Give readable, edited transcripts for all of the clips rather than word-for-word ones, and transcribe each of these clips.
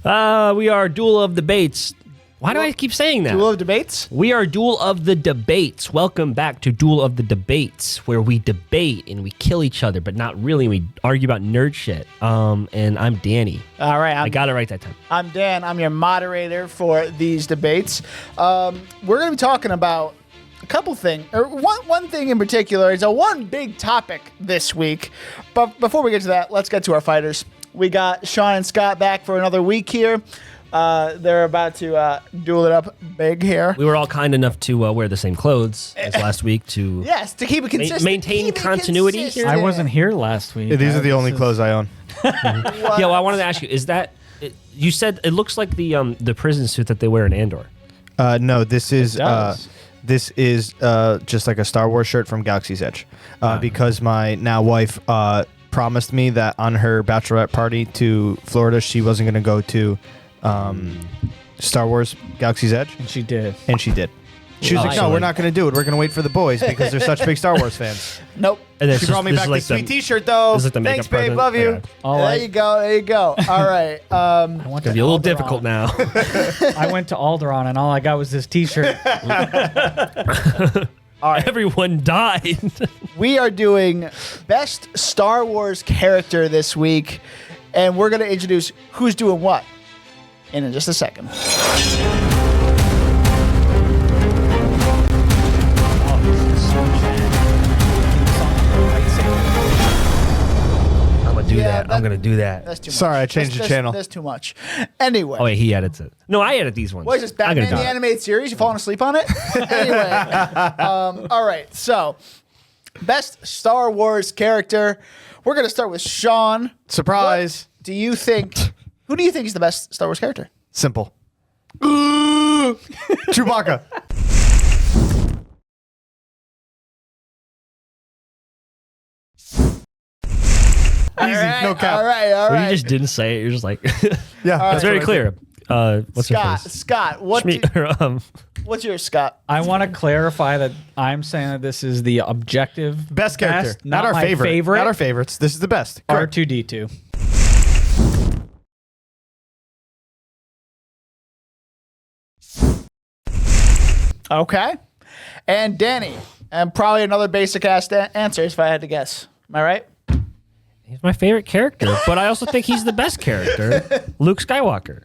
We are Duel of Debates. Why do I keep saying that? Duel of Debates? We are Duel of the Debates. Welcome back to Duel of the Debates, where we debate and we kill each other, but not really. We argue about nerd shit. And I'm Danny. All right. I got it right that time. I'm Dan. I'm your moderator for these debates. We're going to be talking about a couple things, or one thing in particular. It's one big topic this week. But before we get to that, let's get to our fighters. We got Sean and Scott back for another week here. They're about to duel it up big here. We were all kind enough to wear the same clothes as last week to to keep it consistent. Maintain continuity here. I wasn't here last week. Yeah, these are the only clothes I own. Yeah, well, I wanted to ask you, is that you said it looks like the prison suit that they wear in Andor? No, this is just like a Star Wars shirt from Galaxy's Edge, because my now wife promised me that on her bachelorette party to Florida, she wasn't going to go to Star Wars Galaxy's Edge. And she did. And she did. She was like, no, we're not going to do it. We're going to wait for the boys because they're such big Star Wars fans. Nope. And She brought me back this sweet t-shirt, though. This is like the Thanks, makeup babe. present. Love you. Yeah. There you go. There you go. All right. I went It'll be a little difficult now. I went to Alderaan and all I got was this T-shirt. All right. Everyone died. We are doing best Star Wars character this week, and we're going to introduce who's doing what in just a second. I'm gonna do that. I'm gonna do that. That's too much. Sorry, I changed the channel. That's too much. Anyway. Oh wait, he edits it. No, I edit these ones. What is this, I'm gonna Batman do the it. Animated Series? You falling asleep on it? Anyway. All right, so best Star Wars character. We're going to start with Sean. Surprise. Who do you think is the best Star Wars character? Simple. Chewbacca. Easy, no cap. All right. Well, you just didn't say it. You're just like, Yeah, it's very clear. What's your face? Scott, what's your Scott? I want to clarify that I'm saying that this is the objective best character, not our my favorite. Not our favorites. This is the best. Correct. R2D2. Okay. And Danny, and probably another basic ass answer if I had to guess. Am I right? He's my favorite character, but I also think he's the best character. Luke Skywalker.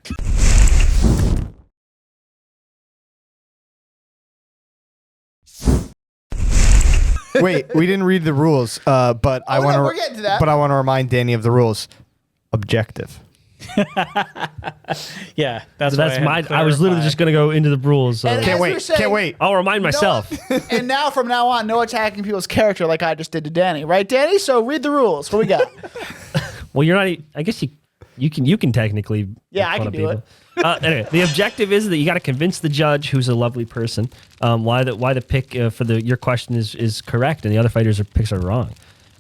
Wait, we didn't read the rules, but I want to. we're getting to that. But I want to remind Danny of the rules. Objective. Yeah, that's I was literally just gonna go into the rules. So. And Can't as wait. we're saying, Can't wait. I'll remind myself. And now from now on, no attacking people's character like I just did to Danny. Right, Danny? So read the rules. What we got? Well, you're not. I guess you can technically. Yeah, make I fun can of do people. Anyway, the objective is that you got to convince the judge, who's a lovely person, why the pick for your question is correct and the other fighters' picks are wrong.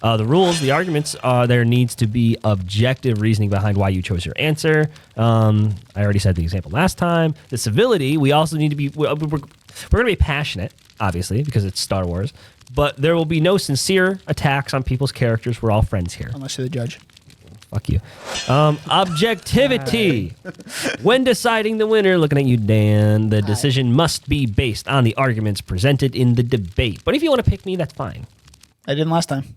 The rules, the arguments, there needs to be objective reasoning behind why you chose your answer. I already said the example last time. The civility, we also need to be, we're going to be passionate, obviously, because it's Star Wars, but there will be no sincere attacks on people's characters. We're all friends here. Unless you're the judge. Fuck you. Objectivity. When deciding the winner, looking at you, Dan, the decision must be based on the arguments presented in the debate. But if you want to pick me, that's fine. I didn't last time.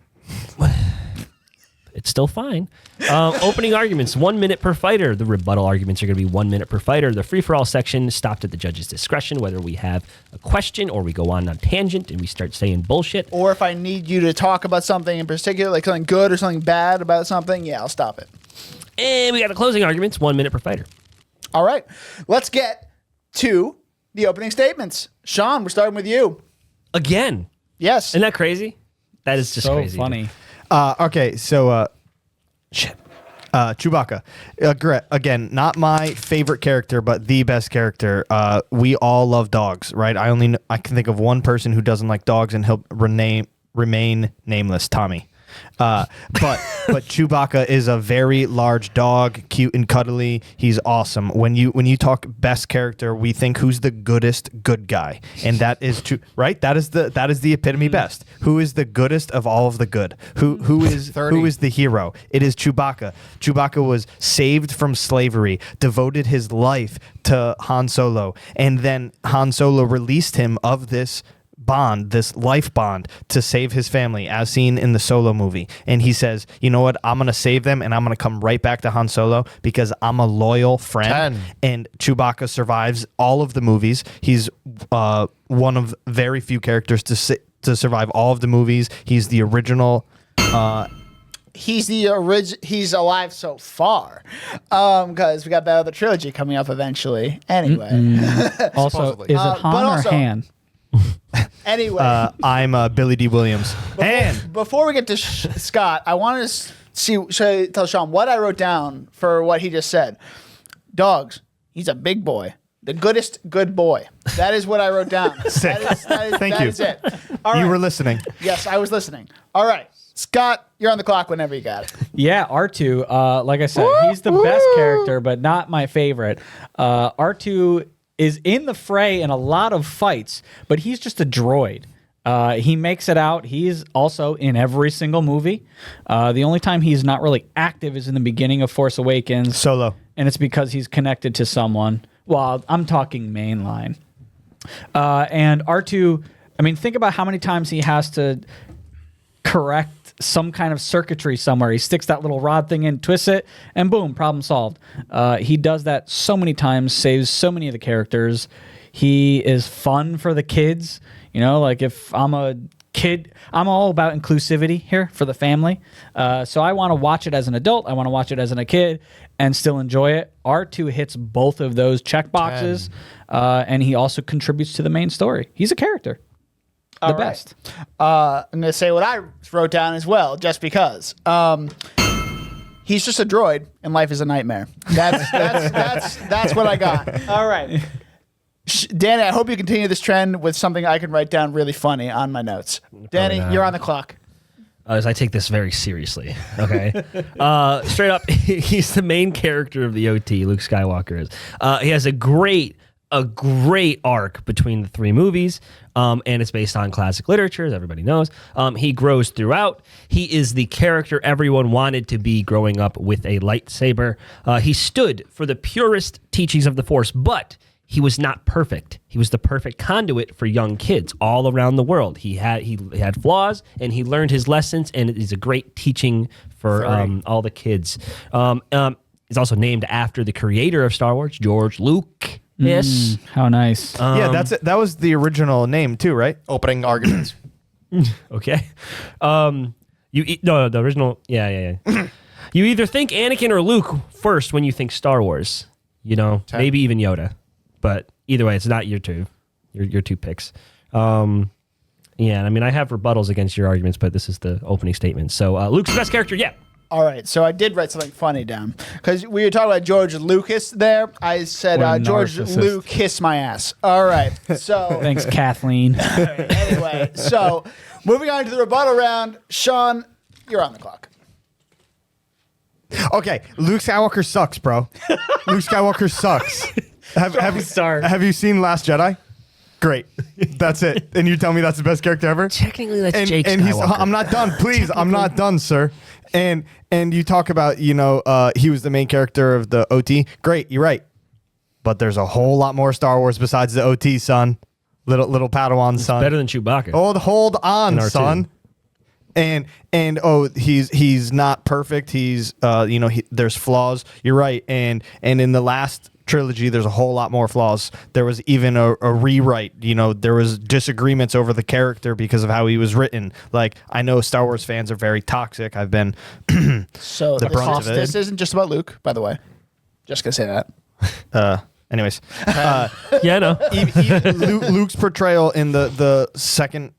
It's still fine. Opening arguments, 1 minute per fighter. The rebuttal arguments are going to be 1 minute per fighter. The free-for-all section stopped at the judge's discretion, whether we have a question or we go on a tangent and we start saying bullshit. Or if I need you to talk about something in particular, like something good or something bad about something, yeah, I'll stop it. And we got the closing arguments, 1 minute per fighter. All right. Let's get to the opening statements. Sean, we're starting with you. Again. Yes. Isn't that crazy? That is just so crazy. funny. Okay, so Chewbacca. Again, not my favorite character, but the best character. We all love dogs, right? I can think of one person who doesn't like dogs, and he'll remain nameless. Tommy. But Chewbacca is a very large dog, cute and cuddly. He's awesome. When you talk best character, we think who's the goodest good guy, and that is true, right? That is the epitome best. Who is the goodest of all of the good? Who is the hero? It is Chewbacca. Chewbacca was saved from slavery, devoted his life to Han Solo, and then Han Solo released him of this bond, this life bond, to save his family, as seen in the Solo movie. And he says, you know what, I'm going to save them, and I'm going to come right back to Han Solo because I'm a loyal friend. 10. And Chewbacca survives all of the movies. He's one of very few characters to survive all of the movies. He's the original. He's he's alive so far, because we got that other trilogy coming up eventually. Anyway, Also, Supposedly. is it Han but or also- Han? anyway. I'm Billy D. Williams. Before we get to Scott, I wanted to tell Sean what I wrote down for what he just said. Dogs. He's a big boy. The goodest good boy. That is what I wrote down. Sick. Thank that you. is it. All You right. were listening. Yes, I was listening. All right. Scott, you're on the clock whenever you got it. Yeah, R2. Like I said, he's the best character, but not my favorite. R2 is in the fray in a lot of fights, but he's just a droid. He makes it out. He's also in every single movie. The only time he's not really active is in the beginning of Force Awakens. Solo. And it's because he's connected to someone. Well, I'm talking mainline. And R2, I mean, think about how many times he has to correct some kind of circuitry somewhere. He sticks that little rod thing in, twists it, and boom, problem solved. He does that so many times, saves so many of the characters. He is fun for the kids. You know, like if I'm a kid, I'm all about inclusivity here for the family. So I want to watch it as an adult. I want to watch it as a kid and still enjoy it. R2 hits both of those check boxes, and he also contributes to the main story. He's a character. The best. I'm going to say what I wrote down as well, just because. He's just a droid, and life is a nightmare. That's what I got. All right. Danny, I hope you continue this trend with something I can write down really funny on my notes. Danny, not. you're on the clock. As I take this very seriously. Okay. Straight up, he's the main character of the OT, Luke Skywalker is. He has a great arc between the three movies, and it's based on classic literature, as everybody knows. He grows throughout. He is the character everyone wanted to be growing up with a lightsaber. He stood for the purest teachings of the Force, but he was not perfect. He was the perfect conduit for young kids all around the world. He had flaws, and he learned his lessons, and it is a great teaching for all the kids. He's also named after the creator of Star Wars, George Luke. Yes. How nice. Yeah, that's it. That was the original name too, right? Opening arguments. Okay. The original. Yeah. You either think Anakin or Luke first when you think Star Wars. You know, maybe even Yoda, but either way, it's not your two. Your two picks. Yeah, I mean, I have rebuttals against your arguments, but this is the opening statement. So, Luke's the best character. Yeah. All right, so I did write something funny down because we were talking about George Lucas there. I said, What a George narcissist. Luke, kiss my ass. All right, so Thanks, Kathleen. anyway, so moving on to the rebuttal round. Sean, you're on the clock. Okay, Luke Skywalker sucks, bro. Luke Skywalker sucks. Have you seen Last Jedi? Great. That's it. And you tell me that's the best character ever? Technically, that's Jake and Skywalker. I'm not done. Please, I'm not done, sir. And you talk about, he was the main character of the OT. Great, you're right. But there's a whole lot more Star Wars besides the OT, son. Little Padawan, son. Better than Chewbacca. Hold on, R2. son. And he's not perfect. He's there's flaws. You're right. And in the last trilogy, there's a whole lot more flaws. There was even a rewrite. There was disagreements over the character because of how he was written. Like, I know Star Wars fans are very toxic. I've been So the brunt of it. this isn't just about Luke, by the way. Just gonna say that. Anyways, Yeah, no. Luke's portrayal in the second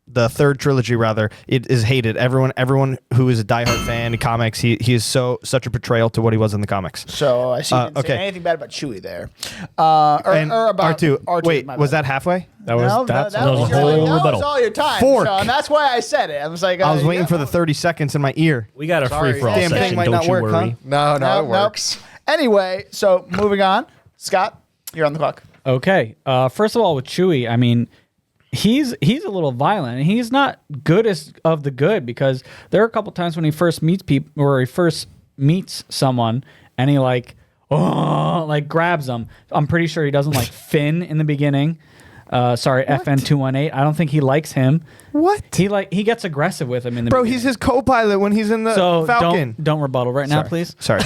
the third trilogy rather, it is hated. Everyone who is a diehard fan of comics, he is such a portrayal to what he was in the comics. So I see you didn't say anything bad about Chewie there. Or about R2. Wait, was that halfway? That was No, that's was a your- whole that rebuttal. was all your time. Fork. Sean. That's why I said it. I was like, I was waiting for the 30 seconds in my ear. We got a Sorry. free for all Damn thing section. might Don't not you work, worry. huh? No, Nope, it works. Anyway, so moving on. Scott, you're on the clock. Okay. First of all, with Chewie, I mean, he's a little violent, and he's not goodest of the good, because there are a couple times when he first meets people, or he first meets someone, and he like grabs them. I'm pretty sure he doesn't like Finn in the beginning. Sorry, FN218. I don't think he likes him. What? He gets aggressive with him in the Bro, beginning. he's his co-pilot when he's in the So Falcon. don't rebuttal right now, please. Sorry.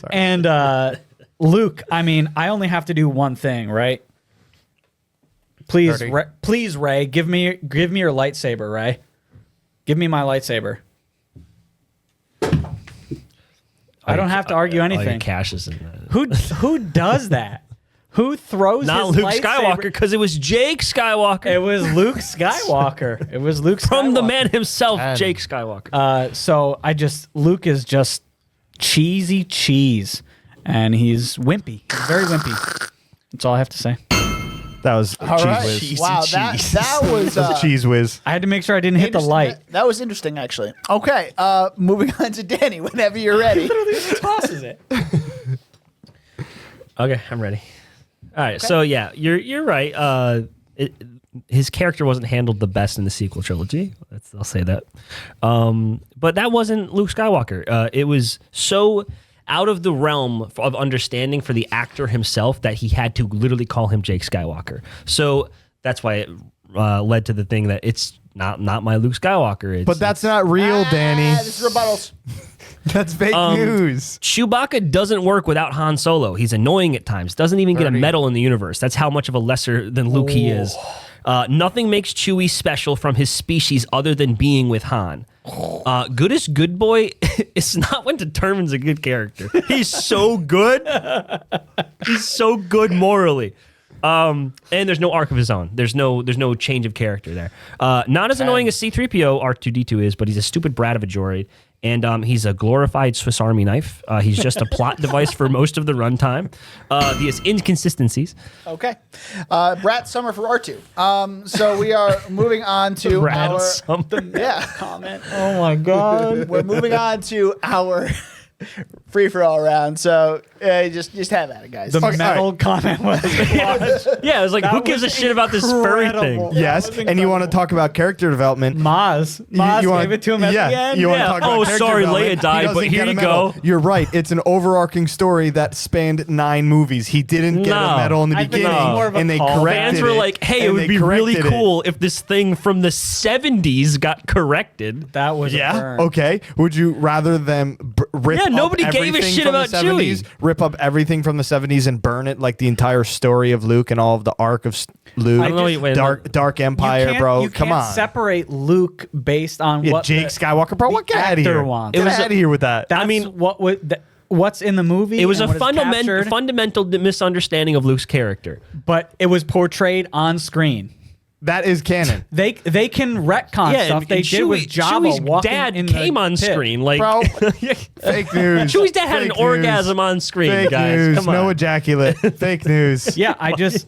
And Luke, I mean, I only have to do one thing, right? Please, 30. please, Ray, give me your lightsaber, Ray. Give me my lightsaber. I don't have to argue All your anything. cash is in that. Who does that? Who throws Not his Luke lightsaber? Skywalker, because it was Jake Skywalker. It was Luke Skywalker. It was Luke Skywalker. From the man himself, And- Jake Skywalker. So Luke is just cheesy cheese, and he's wimpy. He's very wimpy. That's all I have to say. That was All cheese right. whiz. Wow, that was That was cheese whiz. I had to make sure I didn't hit the interesting. light. That was interesting, actually. Okay, moving on to Danny. Whenever you're ready. Tosses it. Okay, I'm ready. All right, so yeah, you're right. His character wasn't handled the best in the sequel trilogy. I'll say that. But that wasn't Luke Skywalker. It was so out of the realm of understanding for the actor himself that he had to literally call him Jake Skywalker. So that's why it led to the thing that it's not my Luke Skywalker. But that's not real, Danny. This is rebuttals. That's fake news. Chewbacca doesn't work without Han Solo. He's annoying at times. Doesn't even get a 30. medal in the universe. That's how much of a lesser than Luke he is. Nothing makes Chewie special from his species other than being with Han. Goodest good boy is not what determines a good character. He's so good. He's so good morally. And there's no arc of his own. There's no change of character there. Not as annoying as C-3PO R2-D2 is, but he's a stupid brat of a droid. And he's a glorified Swiss Army knife. He's just a plot device for most of the runtime. He has inconsistencies. Okay. Brat Summer for R2. So we are moving on to Brad our... something. Yeah. Comment. Oh my god. We're moving on to our free-for-all round. So just have at it, guys. The metal comment was Yeah, it was like, who gives a shit about this furry incredible. thing? Yes, was and you want to talk about character development. Maz. Maz wanna- gave it to him at the end. You want to Yeah. talk about Oh, character sorry, development. Leia died, He doesn't but here get a you medal. go. You're right. It's an overarching story that spanned 9 movies. He didn't get No. a medal in the I think beginning, it's more of a and they call. corrected Fans were it, like, hey, it and would they be really corrected it. cool if this thing from the 70s got corrected. That was a Yeah. burn. Okay. Would you rather them rip Yeah, up nobody gave a everything shit from about the 70s, Chewie. rip up everything from the 70s and burn it like the entire story of Luke and all of the arc of Luke, I don't know, wait, Dark Empire, bro? You Come can't on. separate Luke based on Yeah, what Jake the Skywalker, bro. What? Get out of actor here. wants. Get It was out of here with that. That's what's in the movie. It was and a what is captured, fundamental misunderstanding of Luke's character. but it was portrayed on screen. That is canon. They can retcon stuff they did with Jabba Chewie's walking dad in came the on pit. screen. Like, Bro, fake news. Chewie's dad had an Fake orgasm news. on screen, Fake guys. news. Come on. No ejaculate. Fake news. Yeah, I just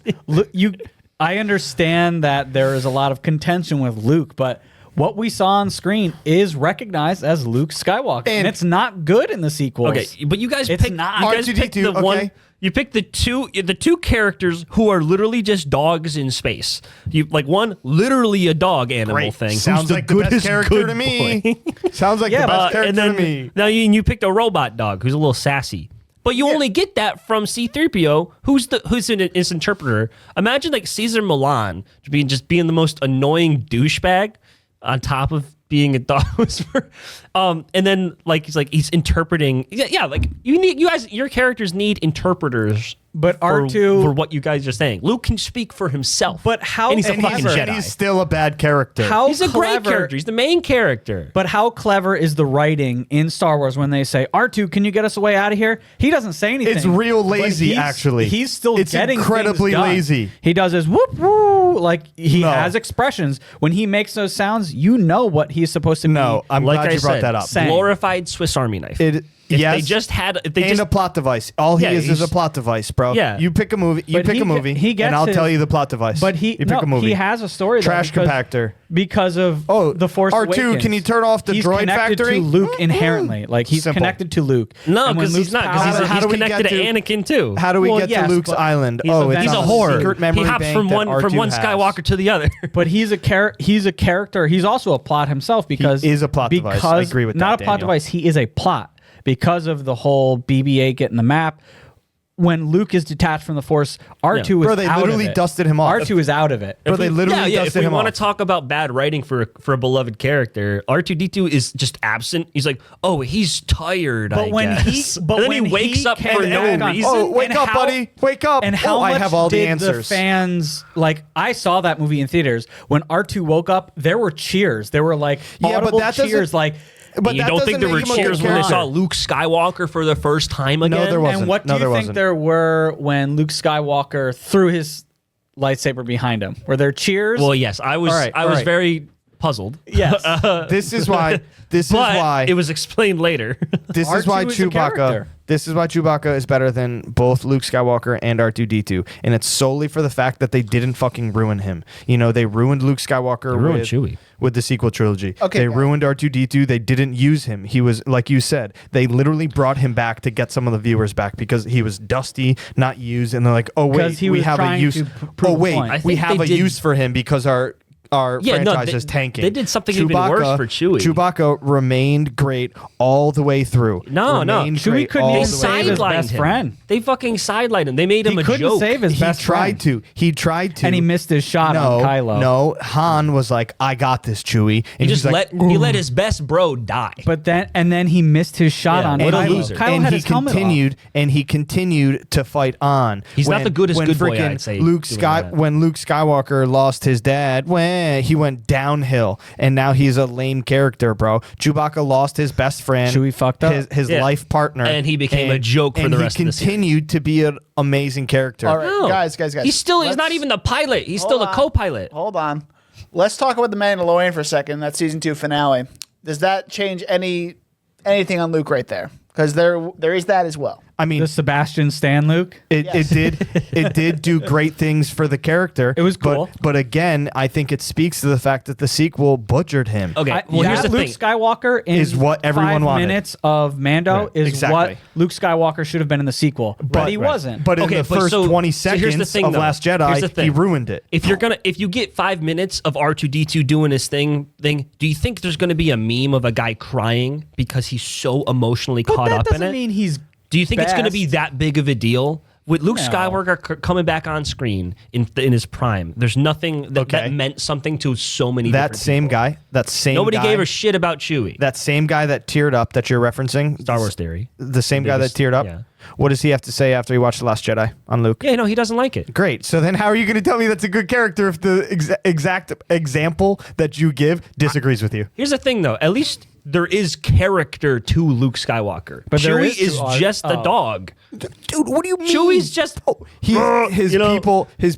I understand that there is a lot of contention with Luke, but what we saw on screen is recognized as Luke Skywalker, and it's not good in the sequels. Okay, but you guys It's picked. not. You guys R2-D2, picked the one. okay. You picked the two characters who are literally just dogs in space. You like one literally a dog animal Great. thing. Sounds who's the like the best goodest character good to me. boy. Sounds like Yeah, the best but- character and then to me. now you picked a robot dog who's a little sassy. But you only get that from C-3PO, who's his interpreter. Imagine like Caesar Milan just being the most annoying douchebag on top of being a dog whisperer. And then like he's interpreting. Yeah, like you guys, your characters need interpreters But for R2 what you guys are saying. Luke can speak for himself. But how- and he's a and fucking he's- Jedi. He's still a bad character. How He's a great clever- character. He's the main character. But how clever is the writing in Star Wars when they say, R2, can you get us away out of here? He doesn't say anything. It's real But lazy, actually. He's still It's getting incredibly things done. lazy. He does his whoop woo, like he No. has expressions. When he makes those sounds, you know what he's supposed to be. No, I'm like glad I you brought said, that up. Saying. glorified Swiss Army knife. If they just had, if they and just a plot device. All he Yeah, is a he's- plot device, bro. Yeah. You pick a movie. You But pick he a movie, ge- he gets and I'll his- tell you the plot device. But he you pick a movie. he has a story. though, Trash because- compactor. because of the Force R2, Awakens. can you turn off the he's droid connected factory? to Luke inherently. Like he's Simple. connected to Luke. no, And when because he's Luke's not. power- Because How he's do we connected get to to- Anakin too. How do we Well, get yes, to Luke's but island? he's Oh, a it's He's a on whore. the secret whore. memory He hops bank from that one R2 has. Skywalker to the other. But he's a character. He's also a plot himself because He is a plot device. I agree with not that, a plot Daniel. device. He is a plot because of the whole BB-8 getting the map. When Luke is detached from the Force, R2 is Bro, they out literally of it. dusted him off. R2 is out of it. Bro, they literally If dusted we him want to off. talk about bad writing for a beloved character, R2D2 is just absent. He's like, oh, he's tired. But I when guess. he- but and then when he wakes he up came for no back on- reason. Oh, wake And up, how- buddy. Wake up. And how oh, much I have all the did answers. fans like? I saw that movie in theaters. When R2 woke up, there were cheers. There were like Yeah, but audible that doesn't- cheers. Like, But you that don't doesn't think there were make him a good cheers when they character. saw Luke Skywalker for the first time again? there wasn't. and what do No, you there think wasn't. there were when Luke Skywalker threw his lightsaber behind him? Were there cheers? Well, yes, I was. All right, I all was right. very puzzled. yes. This is why. This is But why. it was explained later. This is why R2 is a character. Chewbacca. This is why Chewbacca is better than both Luke Skywalker and R2D2, and it's solely for the fact that they didn't fucking ruin him. You know, they ruined Luke Skywalker ruined with, Chewie. with the sequel trilogy. Okay, they guys. ruined R2D2. They didn't use him. He was, like you said, they literally brought him back to get some of the viewers back because he was dusty, not used, and they're like, oh wait, 'Cause he we was have a trying use. to prove Oh a wait, point. I we think have they a did- use for him because our Yeah, no, franchise they- is tanking. they did something even worse for Chewie. Chewbacca remained great all the way through. No. Remained Chewie great couldn't all even the way save his through. best friend. They fucking sidelined him. They made him He a couldn't joke. save his He best tried friend. to. He tried to. And he missed his shot no, on Kylo. No, Han was like, "I got this, Chewie." He And just he's like, he let his best bro die. But then he missed his shot Yeah, on what a Kylo. loser. Kylo and had he his helmet off. continued, and he continued to fight on. He's not the goodest when good boy, freaking I'd say, Luke doing that. When Luke Skywalker lost his dad, he went downhill, and now he's a lame character, bro. Chewbacca lost his best friend. Chewie fucked up. his Yeah. life partner, And he became a joke for the rest of the And he continued to be an amazing character. All right, No. guys. He's not let's- even the pilot. He's Hold still the on. co-pilot. Hold on. Let's talk about the Mandalorian for a second. That season 2 finale. Does that change anything on Luke right there? Because there is that as well. I mean, The Sebastian Stan Luke. It Yes. it did do great things for the character. It was cool. But again, I think it speaks to the fact that the sequel butchered him. Okay, well, here's the Luke thing. Skywalker in Is what everyone 5 wanted. minutes of Mando Right, is exactly. what Luke Skywalker should have been in the sequel, but he Right. wasn't. But in Okay, the but first so- 20 so here's the seconds thing, of though. Last Here's the Jedi, he thing. ruined it. If you get 5 minutes of R2D2 doing his thing, do you think there's gonna be a meme of a guy crying because he's so emotionally But caught that up in doesn't it? mean he's. Do you think it's going to be best. that big of a deal with Luke No. Skywalker coming back on screen in his prime? There's nothing that Okay. meant something to so many. That different same people. guy, that same Nobody guy, gave a shit about Chewie. that same guy that teared up that you're referencing, Star Wars theory. the same guy that Biggest- teared up. yeah. What does he have to say after he watched The Last Jedi on Luke? Yeah, no, he doesn't like it. Great. So then how are you going to tell me that's a good character if the exact example that you give disagrees with you? Here's the thing, though. At least there is character to Luke Skywalker. But there Chewie is is to our- just a oh. dog. Dude, what do you mean? Chewie's just. His you know-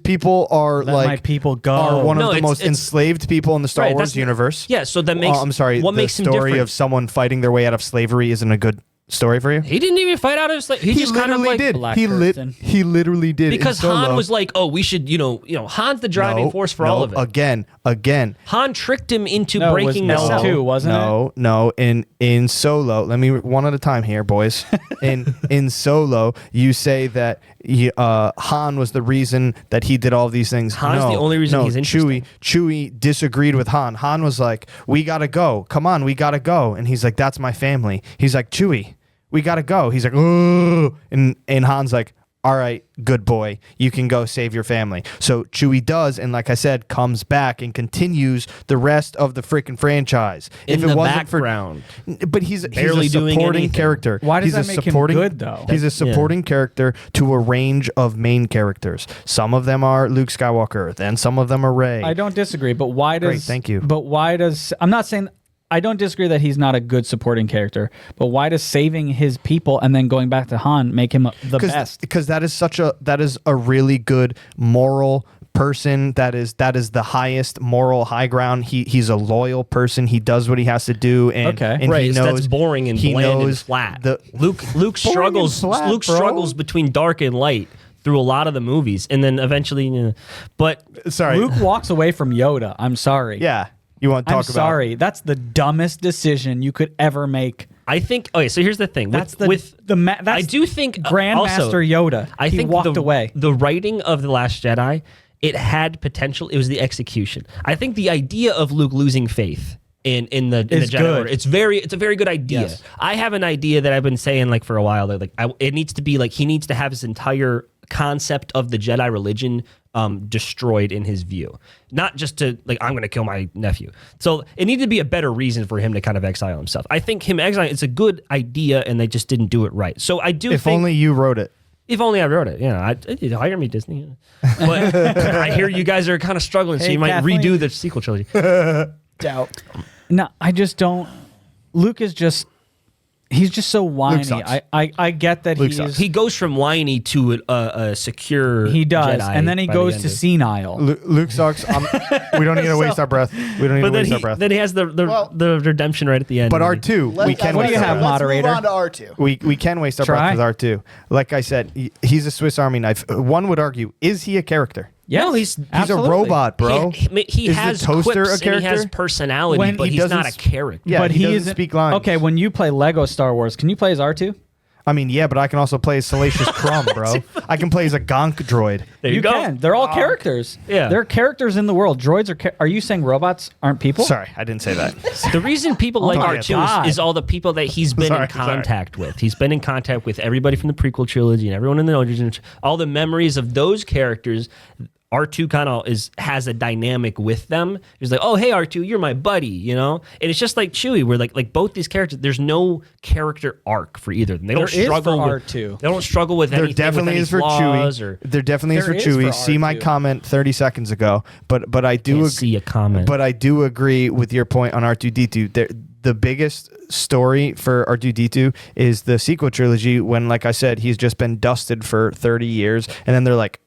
people are Let like my people go. are one No, of the it's- most it's- enslaved people in the Star Right, Wars that's- universe. Yeah, so that makes. I'm sorry. What the makes him story different? of someone fighting their way out of slavery isn't a good story for you? He didn't even fight out of his. He just kind of literally like. did. Black He person. literally did. in Because Han Solo. was like, "Oh, we should, Han's the driving force for all of it." Again. Han tricked him into No, it was breaking the L2, cell. wasn't it? No. In Solo, let me one at a time here, boys. in Solo, you say that Han was the reason that he did all these things. Han's no, the only reason no, he's interesting. Chewie disagreed with Han. Han was like, "We gotta go. Come on, we gotta go." And he's like, "That's my family." He's like, "Chewie, we gotta go." He's like, "Oh," and Han's like, all right, good boy, you can go save your family. So Chewie does, and like I said, comes back and continues the rest of the freaking franchise. In the background. But he's Barely a doing supporting anything. character. Why does he's that make him good, though? He's a supporting character to a range of main characters. Some of them are Luke Skywalker, then some of them are Rey. I don't disagree, but why does... Great, thank you. But why does... I'm not saying... I don't disagree that he's not a good supporting character, but why does saving his people and then going back to Han make him the best? Because that is a really good moral person. That is the highest moral high ground. He's a loyal person. He does what he has to do, and Right, he so knows that's boring and he bland and knows flat. the- Luke struggles. flat, Luke bro. struggles between dark and light through a lot of the movies, and then eventually, but Sorry, Luke walks away from Yoda. I'm sorry. Yeah, you want to I'm talk about? sorry. That's the dumbest decision you could ever make. I think. Okay, so here's the thing. That's That's I do think Grandmaster also, Yoda. I he think walked away. The writing of The Last Jedi, it had potential. It was the execution. I think the idea of Luke losing faith in the Is Jedi good. Order, it's a very good idea. Yes. I have an idea that I've been saying like for a while that it needs to be like he needs to have his entire concept of the Jedi religion destroyed in his view, not just to like I'm going to kill my nephew. So it needed to be a better reason for him to kind of exile himself. I think him exiling it's a good idea, and they just didn't do it right. So I do. If think, only you wrote it. If only I wrote it. Hire me, Disney. But I hear you guys are kind of struggling, so Hey, you might Kathleen. redo the sequel trilogy. Doubt. No, I just don't. Luke is just. He's just so whiny. sucks. I get that Luke he's. sucks. He goes from whiny to a secure. He does, Jedi and then he by the goes end to of- senile. Luke sucks. We don't need to waste our breath. We don't need But to then waste our breath. then he has the redemption right at the end. But and R2, we can. What do waste you our have, breath. moderator? Let's move on to R2. We can waste our Try. breath with R2. Like I said, he's a Swiss Army knife. One would argue, is he a character? Yes, No, he's He's a robot, bro. He Is has the toaster quips a character? and he has personality, When but he he's not a doesn't character. Yeah, but he doesn't isn't- speak lines. Okay, when you play Lego Star Wars, can you play as R2? I mean, yeah, but I can also play as Salacious Crumb, bro. I can play as a Gonk droid. There you, You go. can. They're all characters. Yeah. They're characters in the world. Droids are. Are you saying robots aren't people? Sorry, I didn't say that. The reason people like my R2 God. is all the people that he's been Sorry, in contact with. He's been in contact with everybody from the prequel trilogy and everyone in the original. All the memories of those characters. R2 kind of has a dynamic with them. He's like, oh, hey, R2, you're my buddy, you know? And it's just like Chewie, where like both these characters, there's no character arc for either of them. They don't There is struggle for with R2. They don't struggle with There anything. definitely with any is for flaws Chewie. Or There definitely is There for is Chewie. for See my R2. comment 30 seconds ago. But I do can't see a comment. But I do agree with your point on R2D2. The biggest story for R2D2 is the sequel trilogy when, like I said, he's just been dusted for 30 years. And then they're like,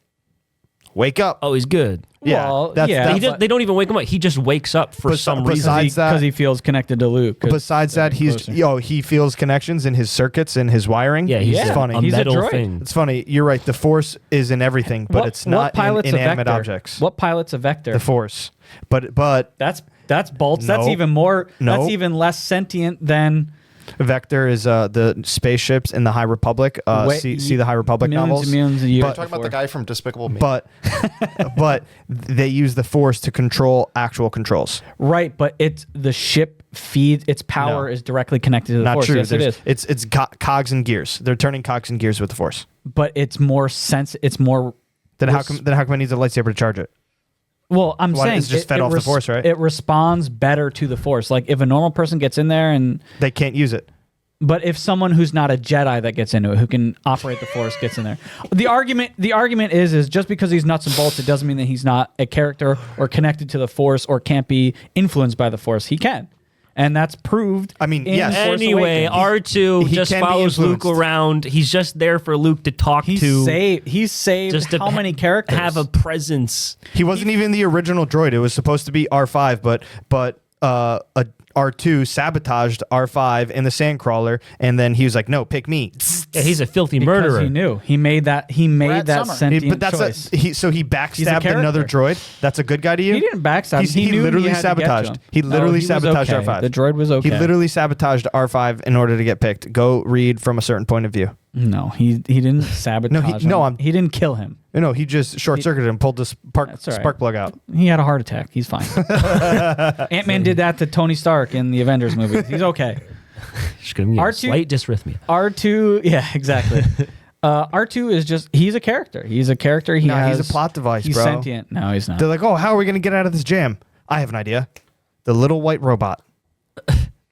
wake up. oh, he's good. Yeah, Well, that's, yeah. that's- They don't even wake him up. He just wakes up for some reason. besides that- Because he feels connected to Luke. 'cause Besides that, they're he's closer. he feels connections in his circuits and his wiring. Yeah, he's Yeah. funny. a He's a metal droid. thing. It's funny. You're right. The Force is in everything, but it's not in pilot's a inanimate vector? objects. What pilot's a vector? The Force, but That's bolts. That's No. even more. No. That's even less sentient than Vector is the spaceships in the High Republic. Wait, See the High Republic millions novels. and millions of years. But- Talking about the guy from Despicable Me. But but they use the Force to control actual controls. Right, but it's the ship feeds its power No. is directly connected to the Not force. true. Yes, it is. It's cogs and gears. They're turning cogs and gears with the Force. But it's more It's more. Then how come it needs a lightsaber to charge it? Well, I'm Why, saying it's just fed off the Force, right? It responds better to the force. Like if a normal person gets in there and. They can't use it. But if someone who's not a Jedi that gets into it, who can operate the Force, gets in there, the argument is just because he's nuts and bolts, it doesn't mean that he's not a character or connected to the Force or can't be influenced by the Force. He can, and that's proved. I mean, in yes. Force Anyway, Awakens. R2 he just can be follows Luke influenced. around. He's just there for Luke to talk He's to. saved just to how many characters? have a presence. He wasn't even the original droid. It was supposed to be R5, but R2 sabotaged R5 in the Sandcrawler, and then he was like, "No, pick me." Yeah, he's a filthy because murderer. he knew he made that Brad that Summer. sentient But that's choice. he backstabbed another character. droid. That's a good guy to you. He didn't backstab. He He knew literally he had to get sabotaged. to him. He literally was sabotaged okay. R5. The droid was okay. He literally sabotaged R5 in order to get picked. Go read from a certain point of view. No, he didn't sabotage. no, him. He didn't kill him. No, he just short circuited and pulled the That's all right. spark plug out. He had a heart attack. He's fine. Ant-Man did that to Tony Stark in the Avengers movie. He's okay. Just gonna be a R2 slight dysrhythmia. R2, yeah, exactly. R2 is just, he's a character. He's a character. He's a plot device, he's bro. sentient. No, he's not. They're like, oh, how are we going to get out of this jam? I have an idea. The little white robot.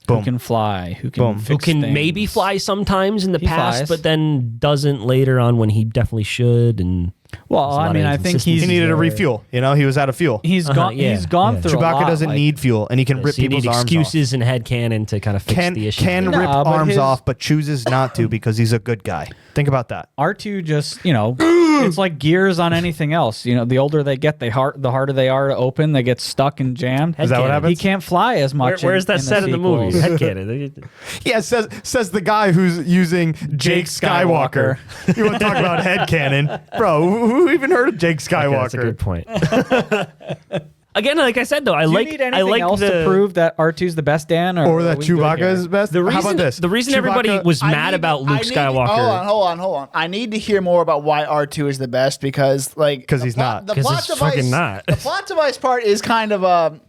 Boom. Who can fly? Who can Boom. fix Who can things. maybe fly sometimes in the He past, flies. but then doesn't later on when he definitely should. And Well, there's a I lot mean, of I think inconsistencies He needed a there. refuel. You know, he was out of fuel. he's gone. yeah, He's gone yeah. through. a Chewbacca lot, doesn't like- need fuel, and he can rip So you people's need arms excuses and headcanon to kind of fix off. the issue. Can No, rip but arms his- off, but chooses not to because he's a good guy. Think about that. R2 just, it's like gears on anything else. The older they get, the harder they are to open. They get stuck and jammed. Is that what Headcanon. happens? He can't fly as much. Where's that set in the sequels. movie? Headcanon. Yeah, says the guy who's using Jake Skywalker. You want to talk about headcanon? Bro, who even heard of Jake Skywalker? That's a good point. Again, like I said, though, I Do like you need anything I like else the, to prove that R2's the best, Dan? Or are that we good Chewbacca here? is best? The reason, How about this? The reason everybody Chewbacca- was mad about Luke Skywalker. Hold on. I need to hear more about why R2 is the best because, like, 'Cause the he's plot- not. The 'Cause plot he's device, fucking not. The plot device part is kind of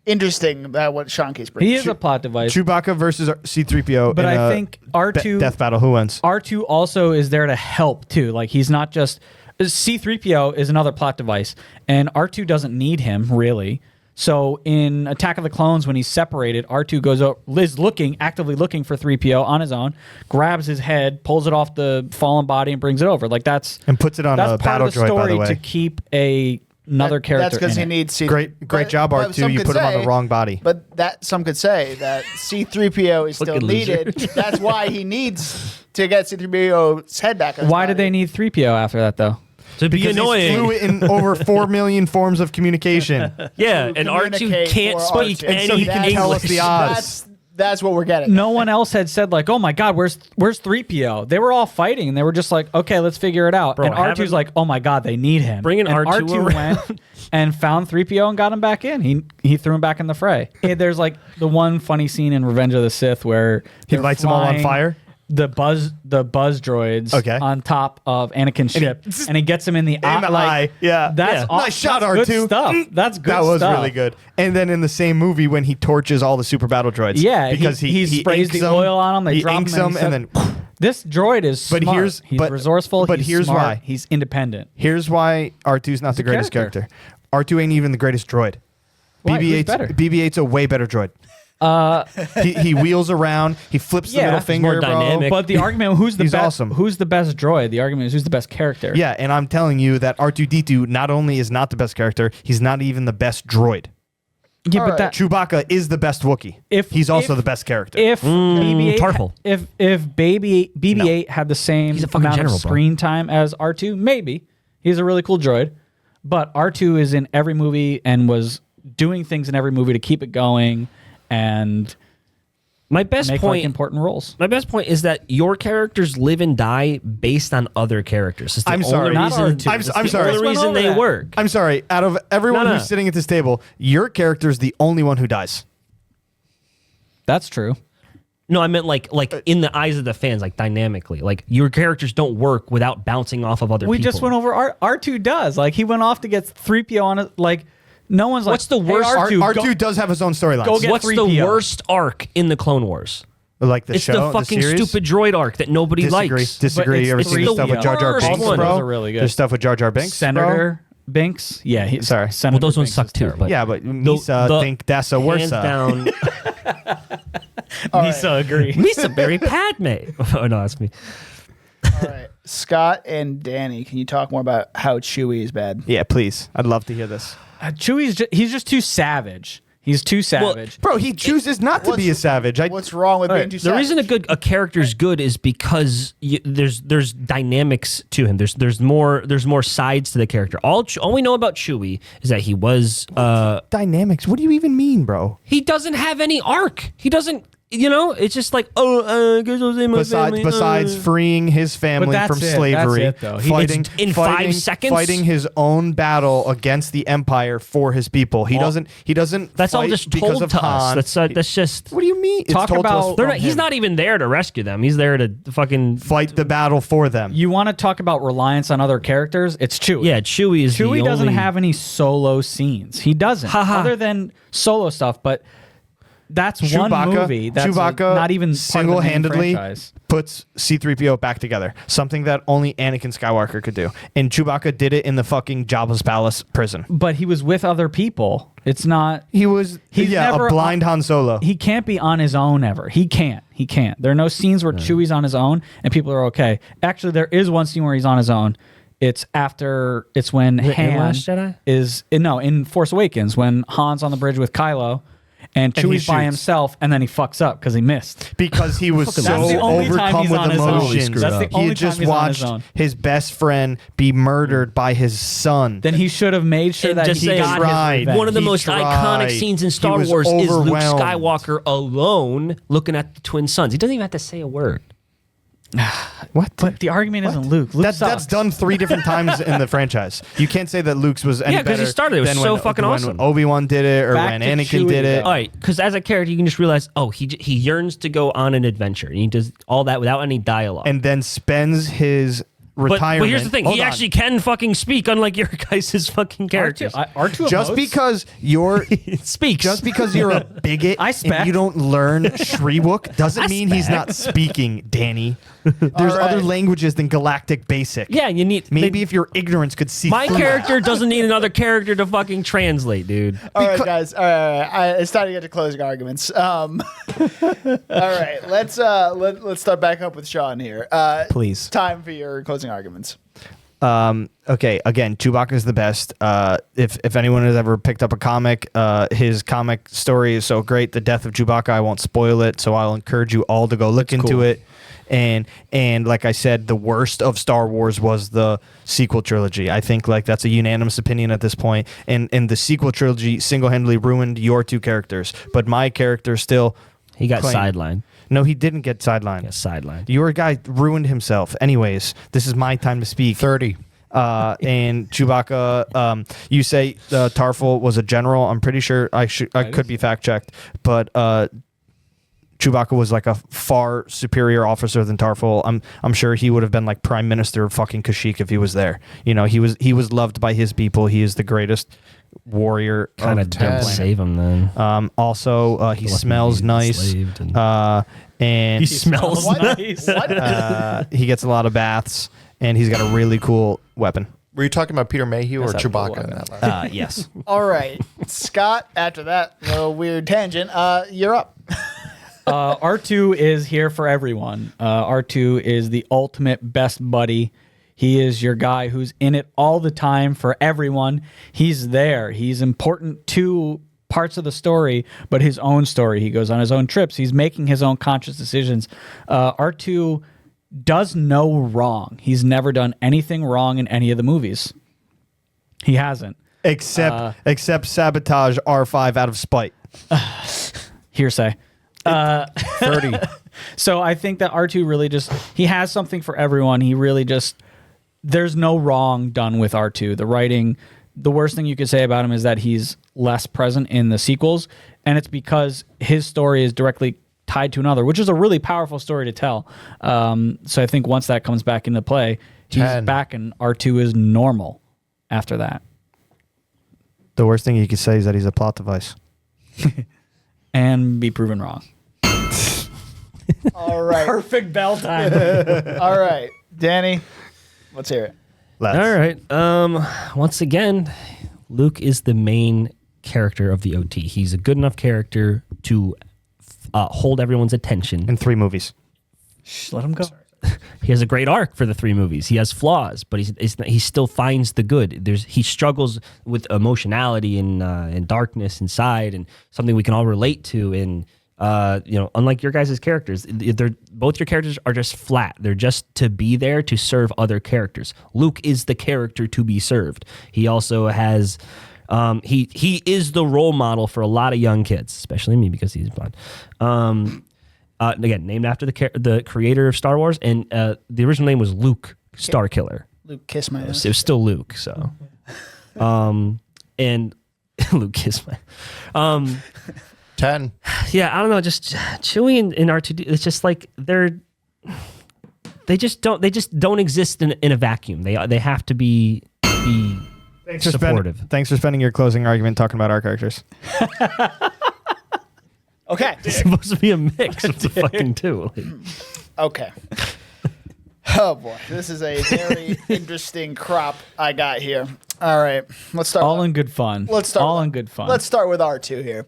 interesting about what Sean Case brings. He is a plot device. Chewbacca versus C-3PO. But in I a think R2 death battle. Who wins? R2 also is there to help too. Like he's not just C-3PO is another plot device, and R2 doesn't need him really. So in Attack of the Clones, when he's separated, R2 goes up, is actively looking for 3PO on his own, grabs his head, pulls it off the fallen body, and brings it over. Like that's And puts it on that's a part battle of the droid, story by the way. to keep another character. That's because in he it. needs C. Great job, but R2. some You could put him on the say- wrong body. But that some could say that C-3PO is still Fucking loser. needed. That's why he needs to get C-3PO's head back. On his Why body. did they need 3PO after that though? To be Because he's annoying. fluent in over 4 million forms of communication. Yeah, To and R2 communicate can't for speak R2. any And so he can English. tell us the odds. That's what we're getting. No one else had said like, "Oh my God, where's 3PO?" They were all fighting, and they were just like, "Okay, let's figure it out." Bro, and R2's having- like, "Oh my God, they need him." Bringing and R2 R2 around. went and found 3PO and got him back in. He threw him back in the fray. And there's like the one funny scene in Revenge of the Sith where He they're lights them all on flying fire? The buzz droids Okay. on top of Anakin's ship, and he gets him in the eye. the like, eye, yeah. That's Yeah. aw- Nice shot, that's R2. Good stuff. That's good. That was stuff. really good. And then in the same movie when he torches all the super battle droids. Yeah, because he sprays inks the them, oil on them. They he drop inks them, them, and then This droid is But smart. here's- he's but- resourceful. but he's here's smart, why. he's independent. here's why R2's not the a greatest character. character. R2 ain't even the greatest droid. Why? Who's BB-8's better? BB-8's a way better droid. He wheels around. He flips the Yeah, middle he's finger, more bro. dynamic. But the argument, who's the He's best? awesome. Who's the best droid? The argument is who's the best character. Yeah, and I'm telling you that R2-D2 not only is not the best character, he's not even the best droid. yeah, All but that Chewbacca is the best Wookiee. If- he's also if- the best character. if BB-8 Tarful. if BB-8 had the same He's a fucking amount general, of bro. screen time as R2, maybe he's a really cool droid. But R2 is in every movie and was doing things in every movie to keep it going and My best make point. like important roles. My best point is that your characters live and die based on other characters. It's the I'm only sorry. Not reason- R2. I'm it's sorry. the Just only went reason over they that. work. I'm sorry. Out of everyone No. who's sitting at this table, your character's the only one who dies. That's true. No, I meant like in the eyes of the fans, like dynamically. Like your characters don't work without bouncing off of other We people. just went over R2 does. Like he went off to get 3PO on it. Like no one's like, What's the "Hey, worst- R2, R2 does have his own storylines. Go get What's the 3PO. worst arc in the Clone Wars? Like the It's show, the fucking series? stupid droid arc that nobody Disagree. likes. Disagree. But You ever it's seen the stuff with Jar Jar worst Binks, one. bro? Those are really good. There's stuff with Jar Jar Binks, Senator Binks. Yeah, Sorry. Senator Well, those ones Binks suck is too, terrible. but- Yeah, but Misa think that's a hands worsa. down. Misa agree. Misa Berry Padme. Oh no, that's me. All right, Scott and Danny, can you talk more about how Chewie is bad? Yeah, please. I'd love to hear this. Chewie's he's just too savage. He's too savage. Bro, he chooses not to be a savage. What's wrong with being too The savage? reason a character's good is because there's dynamics to him. There's more sides to the character. All we know about Chewie is that he was Dynamics. What do you even mean, bro? he doesn't have any arc. He doesn't. It's just like I guess I'll say my family, Besides freeing his family that's from it. slavery, That's it, though. He- fighting It's in 5 seconds? fighting his own battle against the Empire for his people. He doesn't. That's all fight just because told of to Han. us. That's just. What do you mean? Talk it's told to us about- They're from not, he's him. not even there to rescue them. He's there to fucking fight the battle for them. You want to talk about reliance on other characters? It's Chewie. Yeah, Chewie is Chewie the doesn't only- have any solo scenes. He doesn't, Ha ha. other than solo stuff. But that's one movie. That's Chewbacca not even single-handedly franchise. puts C-3PO back together. Something that only Anakin Skywalker could do. And Chewbacca did it in the fucking Jabba's palace prison. But he was with other people. It's not. He's never a blind Han Solo. He can't be on his own ever. He can't. There are no scenes where Chewie's on his own and people are okay. Actually, there is one scene where he's on his own. It's when Han Last Jedi? in Force Awakens when Han's on the bridge with Kylo and Chewie's by shoots. himself and then he fucks up because he missed. Because he was so That's the only time overcome he's with on his own. emotions. That's the He only had time just he's on his watched own. his best friend be murdered by his son. Then he should have made sure And that just he saying, got tried. his revenge. One of the He most iconic tried. scenes in He Star was Wars is Luke overwhelmed. Skywalker alone looking at the twin sons. He doesn't even have to say a word. What? But the argument isn't Luke. Luke That's sucks. done 3 different times in the franchise. You can't say that Luke's was any Yeah, 'cause he better started. It was than so when, fucking when awesome. Obi-Wan did it or Back when to Anakin Chewie, did it. though. All right, because as a character, you can just realize, he yearns to go on an adventure. And he does all that without any dialogue. And then spends his retirement. But here's the thing: Hold he on. actually can fucking speak, unlike your guys' fucking characters. R2 Just emotes? because you're Speaks. just because you're a bigot I and spec. you don't learn Shriwook doesn't I mean he's spec. not speaking, Danny. There's All other right. languages than Galactic Basic. Yeah, you need Maybe if your ignorance could see my through character doesn't need another character to fucking translate, dude. All right, guys. All right. It's time to get to closing arguments. All right. Let's start back up with Sean here. Please. Time for your closing arguments. Okay, again, Chewbacca is the best. If anyone has ever picked up a comic, his comic story is so great. The death of Chewbacca, I won't spoil it, so I'll encourage you all to go look into cool. it. And like I said, the worst of Star Wars was the sequel trilogy. I think like that's a unanimous opinion at this point. And the sequel trilogy single-handedly ruined your 2 characters, but my character still. He got claim- sidelined. No, he didn't get sidelined. Got sidelined. Your guy ruined himself. Anyways, this is my time to speak. 30. And Chewbacca, you say Tarful was a general. I'm pretty sure I could be fact checked, but Chewbacca was like a far superior officer than Tarful. I'm sure he would have been like Prime Minister of fucking Kashyyyk if he was there. You know, he was loved by his people. He is the greatest warrior. Kind of of didn't save him then. Also, he smells nice. And He smells What? nice. What? he gets a lot of baths, and he's got a really cool weapon. Were you talking about Peter Mayhew or That's a cool Chewbacca in one. that last? Yes. All right. Scott, after that little weird tangent, you're up. R2 is here for everyone. R2 is the ultimate best buddy. He is your guy who's in it all the time for everyone. He's there. He's important to parts of the story, but his own story. He goes on his own trips. He's making his own conscious decisions. R2 does no wrong. He's never done anything wrong in any of the movies. He hasn't. Except sabotage R5 out of spite. Hearsay. 30. So I think that R2 really he has something for everyone. He really there's no wrong done with R2. The writing, the worst thing you could say about him is that he's less present in the sequels, and it's because his story is directly tied to another, which is a really powerful story to tell. So I think once that comes back into play, he's 10. back and R2 is normal after that. The worst thing you could say is that he's a plot device. And be proven wrong. All right. Perfect bell time. All right. Danny, let's hear it. All right. Once again, Luke is the main character of the OT. He's a good enough character to hold everyone's attention. In 3 movies. Shh, let him go. He has a great arc for the 3 movies. He has flaws, but he still finds the good. He struggles with emotionality and darkness inside, and something we can all relate to. And unlike your guys' characters, both your characters are just flat. They're just to be there to serve other characters. Luke is the character to be served. He also has. He is the role model for a lot of young kids, especially me because he's blind. Again, named after the creator of Star Wars, and the original name was Luke Starkiller. Luke, kiss my ass. It was still Luke, so. And Luke kiss my. 10. Yeah, I don't know. Just Chewie and R2D. It's just like they just don't exist in a vacuum. They have to be supportive. Thanks for spending your closing argument talking about our characters. Okay. It's supposed to be a mix of the fucking two. Okay. Oh boy, this is a very interesting crop I got here. All right, let's start. All in good fun. Let's start. All with- in good fun. Let's start with R2 here.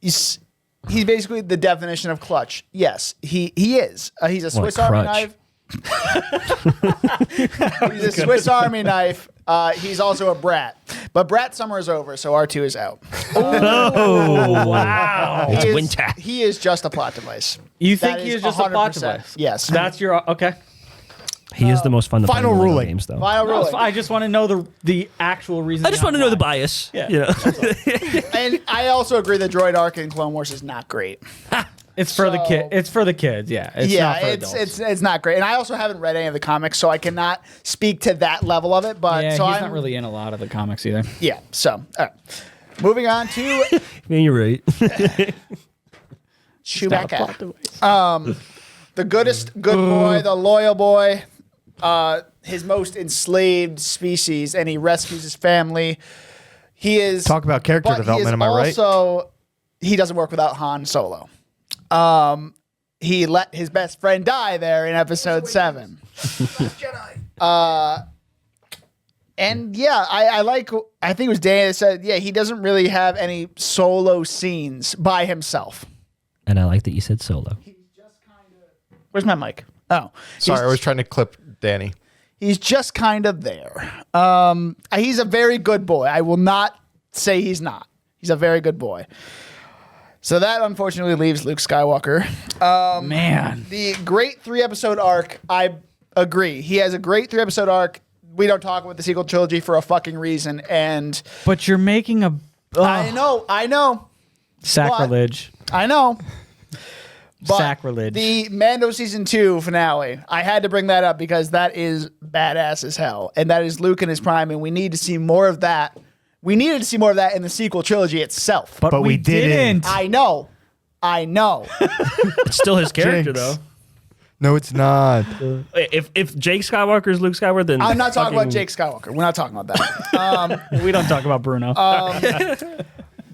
He's basically the definition of clutch. Yes, he is. He's a Swiss Army crutch. knife. He's a Swiss Army knife. He's also a brat. But brat summer is over, so R2 is out. Oh, wow. It's He is- winter. He is just a plot device. You think That he is is just a plot 100%. device? Yes. That's your okay. He is the most fun to play Final in the Lego ruling. games, though. Final ruling. I just want to know the actual reason. I just want to know the behind bias. Yeah. You know? And I also agree that Droid Arc in Clone Wars is not great. why. It's for the kid. It's for the kids. Yeah. It's not for adults. it's not great. And I also haven't read any of the comics, so I cannot speak to that level of it. But yeah, so he's I'm not really in a lot of the comics either. yeah. So all right. Moving on to Yeah, you're right. Chewbacca, the goodest good boy, the loyal boy, his most enslaved species, and he rescues his family. He is Talk about character but development, He is am I right? Also, he doesn't work without Han Solo. He let his best friend die there in Episode 7. And yeah, I think it was Danny that said, yeah, he doesn't really have any solo scenes by himself. And I like that you said solo. Where's my mic? Oh, Sorry, I was trying to clip Danny. he's just kind of there. He's a very good boy. I will not say he's not. He's a very good boy. So that unfortunately leaves Luke Skywalker. Man. The great 3-episode arc, I agree. He has a great 3-episode arc. We don't talk about the sequel trilogy for a fucking reason. And But you're making a I know. sacrilege. But Sacrilege. the Mando season 2 finale, I had to bring that up because that is badass as hell. And that is Luke in his prime, and we need to see more of that. We needed to see more of that in the sequel trilogy itself. but we we didn't. didn't. I know. It's still his character, Jinx. though. No, it's not. If Jake Skywalker is Luke Skywalker, then I'm not talking about fucking- Jake Skywalker. We're not talking about that. We don't talk about Bruno.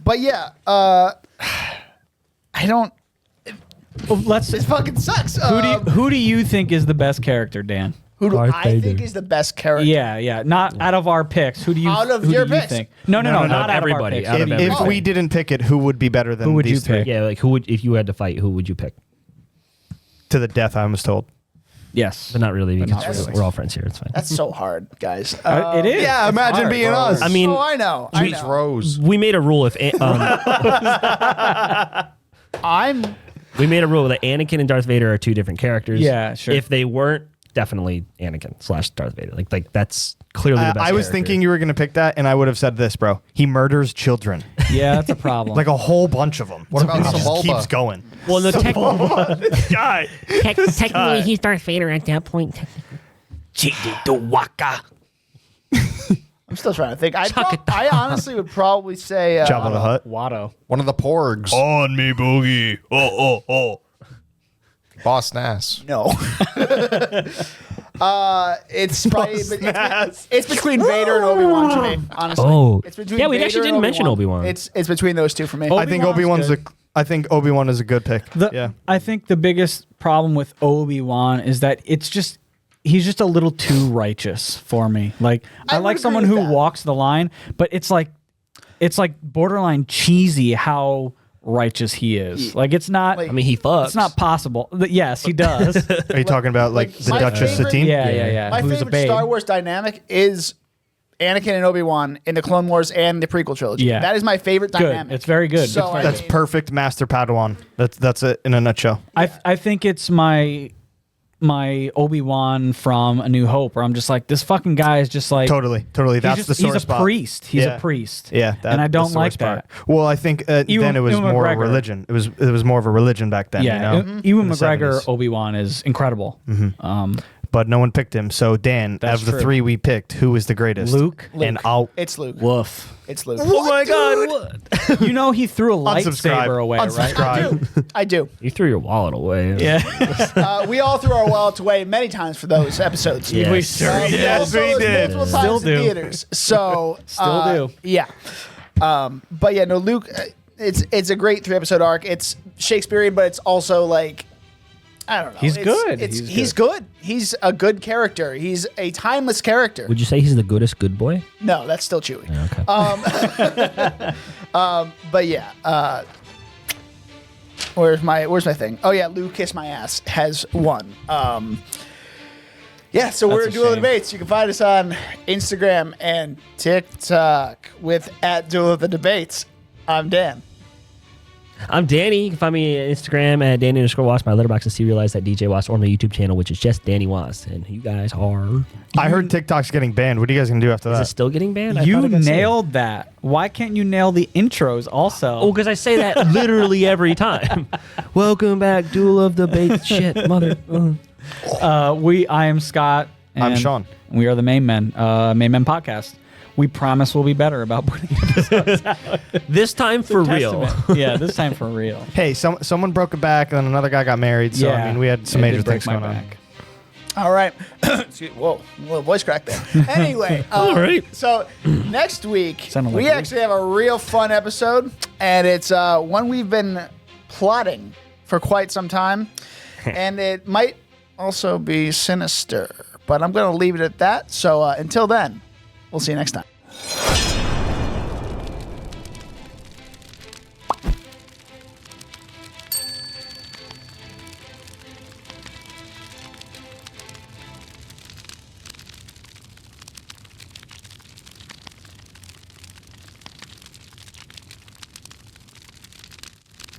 But yeah, I don't. Let's. It fucking sucks. Who do you think is the best character, Dan? Who do Darth I Vader. think is the best character? Yeah. Not out of our picks. Who do you? Out of who your do you picks. think? No, not out everybody, of our out picks. of Who do you- everybody. If we didn't pick it, who would be better than Who would you these three? pick? Yeah, like who would if you had to fight? Who would you pick? To the death, I was told. Yes. But not really, because not really. we're all friends here. It's fine. That's so hard, guys. It is. Yeah, It's imagine hard. being us. I mean, Oh, I know. I Jeez, know. Rose. we made a rule if I'm. we made a rule that Anakin and Darth Vader are two different characters. Yeah, sure. If they weren't, definitely Anakin / Darth Vader. Like that's clearly the best. I was character. thinking you were going to pick that, and I would have said this, bro. He murders children. Yeah, that's a problem. Like a whole bunch of them. What about He just Sebulba? keeps going. Well, the guy. Technically, he's Darth Vader at that point. I'm still trying to think. I honestly would probably say. Jabba the Hutt. Watto. One of the porgs. On me, boogie. Oh. Boss Nass. No. It's probably it's between Vader and Obi-Wan to me. Honestly. Oh. It's between Yeah, we Vader actually and didn't mention Obi-Wan. It's between those two for me. I think Obi-Wan's Obi-Wan is a good pick. Yeah. I think the biggest problem with Obi-Wan is that he's just a little too righteous for me. Like I would like agree someone with who that. walks the line, but it's like borderline cheesy how righteous he is. Like it's not. Like- I mean, he fucks. it's not possible. Yes, he does. Are you talking about like the my Duchess favorite- Satine? yeah. My Who's a favorite babe. Star Wars dynamic is Anakin and Obi-Wan in the Clone Wars and the prequel trilogy. Yeah. That is my favorite Good. dynamic. It's very good. So, I That's mean, perfect Master Padawan. That's it in a nutshell. I think it's my Obi-Wan from A New Hope, where I'm just like, this fucking guy is just like Totally. That's the sore he's spot. a priest. He's Yeah. a priest. Yeah, and I the don't sore like spot. that. Well, I think then it was Ewan more McGregor. religion. It was more of a religion back then. Yeah, you know? Ewan In the McGregor 70s. Obi-Wan is incredible. But no one picked him. So Dan, That's out of the true. three we picked, who is the greatest? Luke. And I'll it's Luke. Woof. It's Luke. Oh my God! What? You know he threw a Unsubscribe. lightsaber away, right? Unsubscribe. I do. You threw your wallet away. Yeah. We all threw our wallets away many times for those episodes. Yes. We sure did. Yes, we did. Multiple Still times in do. theaters. So Still do. Yeah. But yeah, no, Luke. it's a great 3-episode arc. It's Shakespearean, but it's also like, I don't know. He's It's- good. He's good. He's a good character. He's a timeless character. Would you say he's the goodest good boy? No, that's still Chewie. Okay. But yeah, where's my thing? Oh yeah, Luke Kiss My Ass has won. Yeah, so we're a Duel of the shame. Debates. You can find us on Instagram and TikTok with @Duel of the Debates. I'm Dan. I'm Danny. You can find me on Instagram at Danny_Was, my letterbox, and realize that DJ Was, or my YouTube channel, which is just Danny Was. And you guys are. I heard TikTok's getting banned. What are you guys gonna do after Is it that? still getting banned? I You thought it got saved. nailed that. Why can't you nail the intros also? Oh, because I say that literally every time. Welcome back, Duel of the Debates. Shit, mother. I am Scott. I'm and Sean. We are the Main Men Podcast. We promise we'll be better about putting episodes out. This time for real. Testament. Yeah, this time for real. Hey, someone broke a back, and then another guy got married. So I mean, we had some it major did break things my going on. back. All right. Whoa, a little voice crack there. Anyway, All right. So next week Sounded like we Luke. actually have a real fun episode, and it's one we've been plotting for quite some time, and it might also be sinister. But I'm going to leave it at that. So until then, we'll see you next time.